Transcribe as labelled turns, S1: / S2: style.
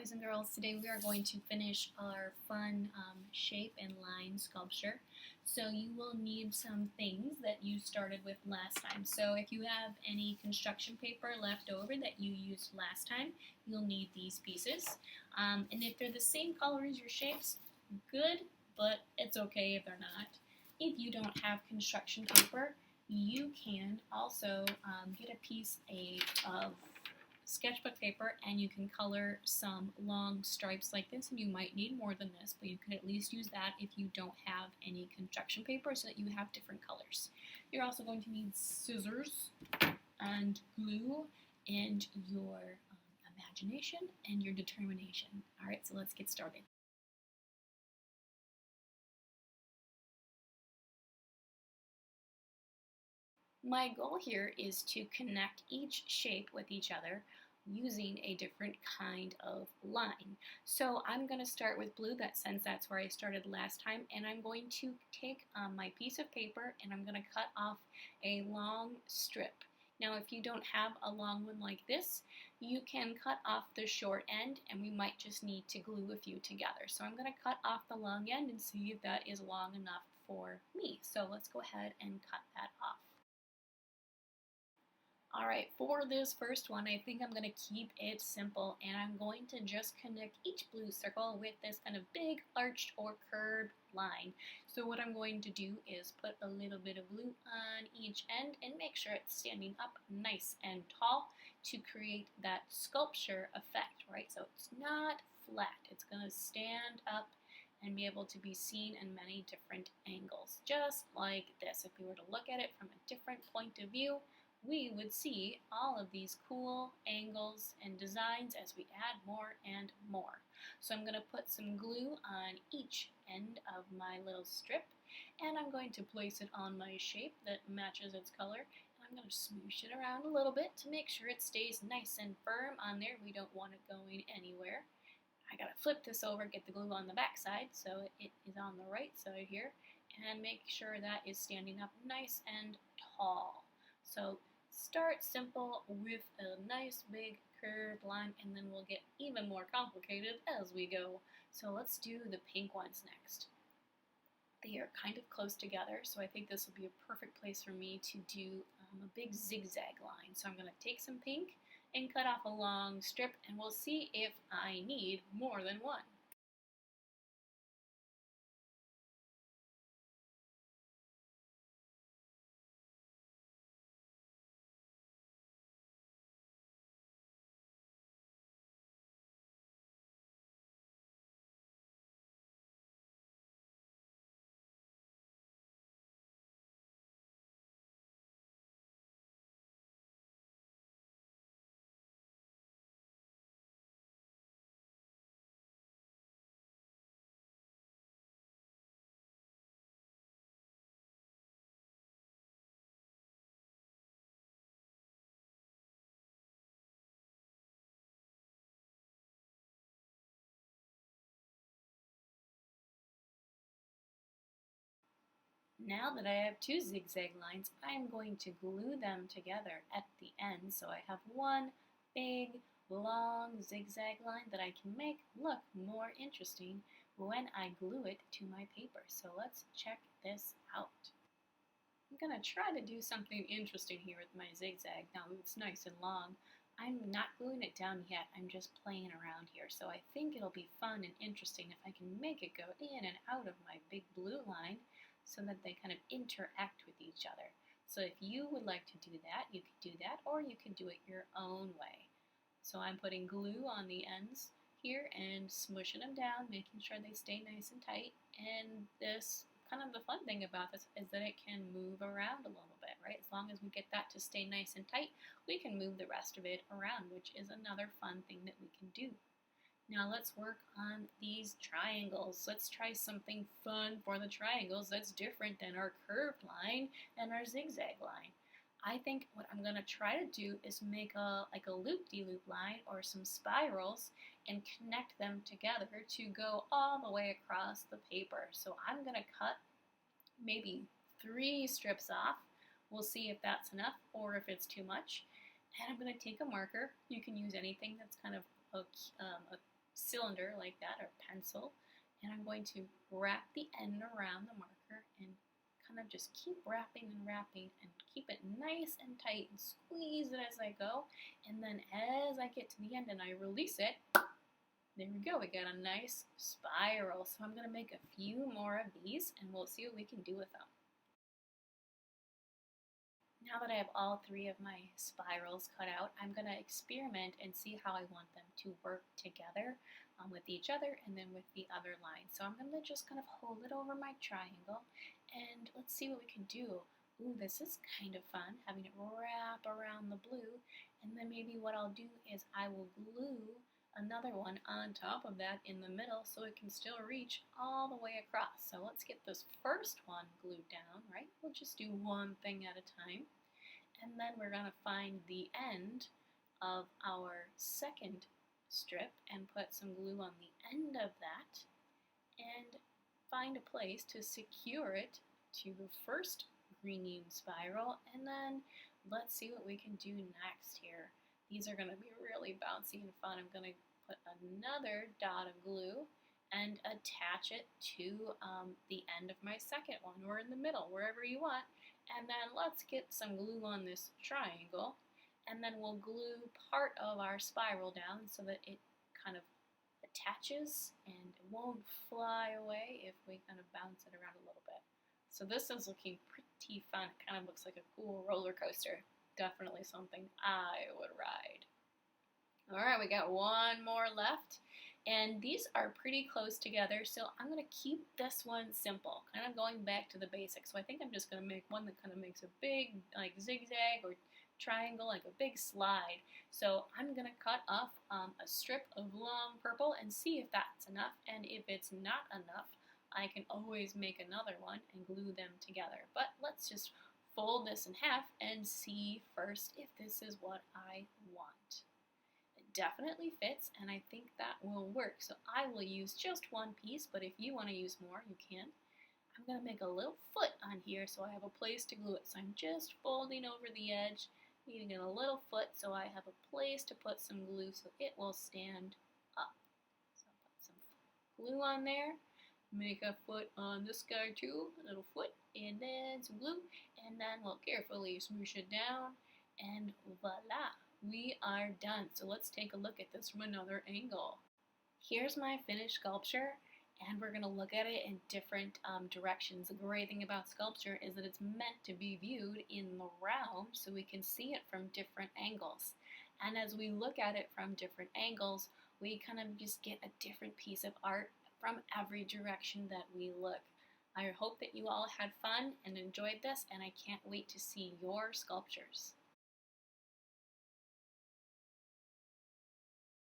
S1: boys and girls. Today we are going to finish our fun shape and line sculpture. So you will need some things that you started with last time. So if you have any construction paper left over that you used last time, you'll need these pieces. And if they're the same color as your shapes, good, but it's okay if they're not. If you don't have construction paper, you can also get a piece of sketchbook paper and you can color some long stripes like this, and you might need more than this, but you can at least use that if you don't have any construction paper so that you have different colors. You're also going to need scissors and glue and your imagination and your determination. Alright, so let's get started. My goal here is to connect each shape with each other using a different kind of line. So I'm going to start with blue, since that's where I started last time, and I'm going to take my piece of paper and I'm going to cut off a long strip. Now if you don't have a long one like this, you can cut off the short end and we might just need to glue a few together. So I'm going to cut off the long end and see if that is long enough for me. So let's go ahead and cut that off. Alright, for this first one, I think I'm going to keep it simple, and I'm going to just connect each blue circle with this kind of big arched or curved line. So what I'm going to do is put a little bit of glue on each end and make sure it's standing up nice and tall to create that sculpture effect, right? So it's not flat, it's going to stand up and be able to be seen in many different angles, just like this. If we were to look at it from a different point of view, we would see all of these cool angles and designs as we add more and more. So I'm going to put some glue on each end of my little strip, and I'm going to place it on my shape that matches its color. And I'm going to smoosh it around a little bit to make sure it stays nice and firm on there. We don't want it going anywhere. I gotta flip this over, get the glue on the back side so it is on the right side here, and make sure that is standing up nice and tall. So start simple with a nice big curved line, and then we'll get even more complicated as we go. So let's do the pink ones next. They are kind of close together, so I think this will be a perfect place for me to do a big zigzag line. So I'm going to take some pink and cut off a long strip, and we'll see if I need more than one. Now that I have two zigzag lines, I am going to glue them together at the end, so I have one big long zigzag line that I can make look more interesting when I glue it to my paper. So let's check this out. I'm going to try to do something interesting here with my zigzag. Now it's nice and long. I'm not gluing it down yet, I'm just playing around here. So I think it'll be fun and interesting if I can make it go in and out of my big blue line so that they kind of interact with each other. So if you would like to do that, you could do that, or you can do it your own way. So I'm putting glue on the ends here and smushing them down, making sure they stay nice and tight. And this, kind of the fun thing about this is that it can move around a little bit, right? As long as we get that to stay nice and tight, we can move the rest of it around, which is another fun thing that we can do. Now let's work on these triangles. Let's try something fun for the triangles that's different than our curved line and our zigzag line. I think what I'm going to try to do is make a loop-de-loop line or some spirals and connect them together to go all the way across the paper. So I'm going to cut maybe 3 strips off. We'll see if that's enough or if it's too much. And I'm going to take a marker. You can use anything that's kind of a cylinder like that, or pencil, and I'm going to wrap the end around the marker and kind of just keep wrapping and wrapping and keep it nice and tight and squeeze it as I go. And then as I get to the end and I release it, there we go, we got a nice spiral. So I'm going to make a few more of these and we'll see what we can do with them. Now that I have all 3 of my spirals cut out, I'm going to experiment and see how I want them to work together with each other and then with the other line. So I'm going to just kind of hold it over my triangle and let's see what we can do. Ooh, this is kind of fun, having it wrap around the blue, and then maybe what I'll do is I will glue another one on top of that in the middle so it can still reach all the way across. So let's get this first one glued down, right? We'll just do one thing at a time. And then we're going to find the end of our second strip and put some glue on the end of that and find a place to secure it to the first green spiral, and then let's see what we can do next here. These are going to be really bouncy and fun. I'm going to put another dot of glue and attach it to the end of my second one, or in the middle, wherever you want. And then let's get some glue on this triangle, and then we'll glue part of our spiral down so that it kind of attaches and it won't fly away if we kind of bounce it around a little bit. So this is looking pretty fun. It kind of looks like a cool roller coaster. Definitely something I would ride. Alright, we got one more left. And these are pretty close together, so I'm going to keep this one simple, kind of going back to the basics. So I think I'm just going to make one that kind of makes a big like zigzag or triangle, like a big slide. So I'm going to cut off a strip of long purple and see if that's enough, and if it's not enough, I can always make another one and glue them together. But let's just fold this in half and see first if this is what I want. Definitely fits, and I think that will work. So I will use just one piece, but if you want to use more, you can. I'm going to make a little foot on here so I have a place to glue it. So I'm just folding over the edge, needing a little foot so I have a place to put some glue so it will stand up. So I'll put some glue on there, make a foot on this guy too, a little foot, and then some glue, and then we'll carefully smoosh it down, and voila! We are done. So let's take a look at this from another angle. Here's my finished sculpture, and we're going to look at it in different directions. The great thing about sculpture is that it's meant to be viewed in the round so we can see it from different angles. And as we look at it from different angles, we kind of just get a different piece of art from every direction that we look. I hope that you all had fun and enjoyed this, and I can't wait to see your sculptures.